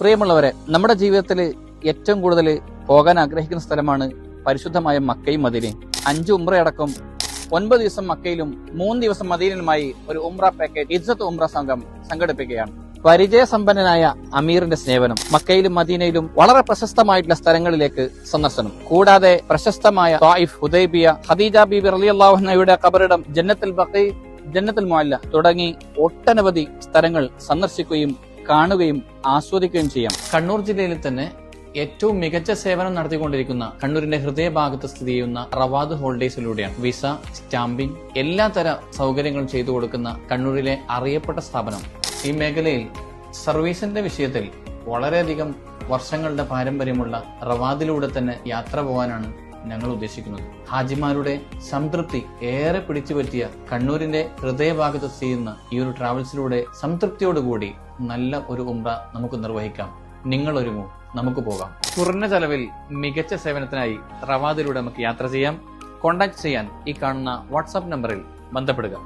പ്രിയമുള്ളവരെ, നമ്മുടെ ജീവിതത്തിൽ ഏറ്റവും കൂടുതൽ പോകാൻ ആഗ്രഹിക്കുന്ന സ്ഥലമാണ് പരിശുദ്ധമായ മക്കയും മദീനയും. 5 ഉംറയടക്കം 9 ദിവസം മക്കയിലും 3 ദിവസം മദീനയിലുമായി ഒരു ഉംറ പാക്കേജ് ഇസ്സത്ത് ഉംറ സംഘം സംഘടിപ്പിക്കുകയാണ്. പരിചയസമ്പന്നനായ അമീറിന്റെ സേവനം, മക്കയിലും മദീനയിലും വളരെ പ്രശസ്തമായിട്ടുള്ള സ്ഥലങ്ങളിലേക്ക് സന്ദർശനം, കൂടാതെ പ്രശസ്തമായ ത്വായിഫ്, ഹുദൈബിയ, ഖദീജ ബീബി റളിയല്ലാഹു അൻഹയുടെ ഖബറിടം, ജന്നത്തുൽ ബഖീ, ജന്നത്തുൽ മുഅല്ല തുടങ്ങി ഒട്ടനവധി സ്ഥലങ്ങൾ സന്ദർശിക്കുകയും കാണുകയും ആസ്വദിക്കുകയും ചെയ്യാം. കണ്ണൂർ ജില്ലയിൽ തന്നെ ഏറ്റവും മികച്ച സേവനം നടത്തിക്കൊണ്ടിരിക്കുന്ന കണ്ണൂരിന്റെ ഹൃദയഭാഗത്ത് സ്ഥിതി ചെയ്യുന്ന റവാദ് ഹോളിഡേയ്സിലൂടെയാണ് വിസ, സ്റ്റാമ്പിംഗ്, എല്ലാത്തര സൗകര്യങ്ങളും ചെയ്തു കൊടുക്കുന്ന കണ്ണൂരിലെ അറിയപ്പെട്ട സ്ഥാപനം. ഈ മേഖലയിൽ സർവീസിന്റെ വിഷയത്തിൽ വളരെയധികം വർഷങ്ങളുടെ പാരമ്പര്യമുള്ള റവാദിലൂടെ തന്നെ യാത്ര പോകാനാണ് ഞങ്ങൾ ഉദ്ദേശിക്കുന്നത്. ഹാജിമാരുടെ സംതൃപ്തി ഏറെ പിടിച്ചുപറ്റിയ കണ്ണൂരിന്റെ ഹൃദയഭാഗത്ത് ചെയ്യുന്ന ഈ ഒരു ട്രാവൽസിലൂടെ സംതൃപ്തിയോടുകൂടി നല്ല ഒരു ഉംറ നമുക്ക് നിർവഹിക്കാം. നിങ്ങൾ ഒരുങ്ങൂ, നമുക്ക് പോകാം. കുറഞ്ഞ ചെലവിൽ മികച്ച സേവനത്തിനായി റവാദിലൂടെ നമുക്ക് യാത്ര ചെയ്യാം. കോൺടാക്ട് ചെയ്യാൻ ഈ കാണുന്ന വാട്സാപ്പ് നമ്പറിൽ ബന്ധപ്പെടുക.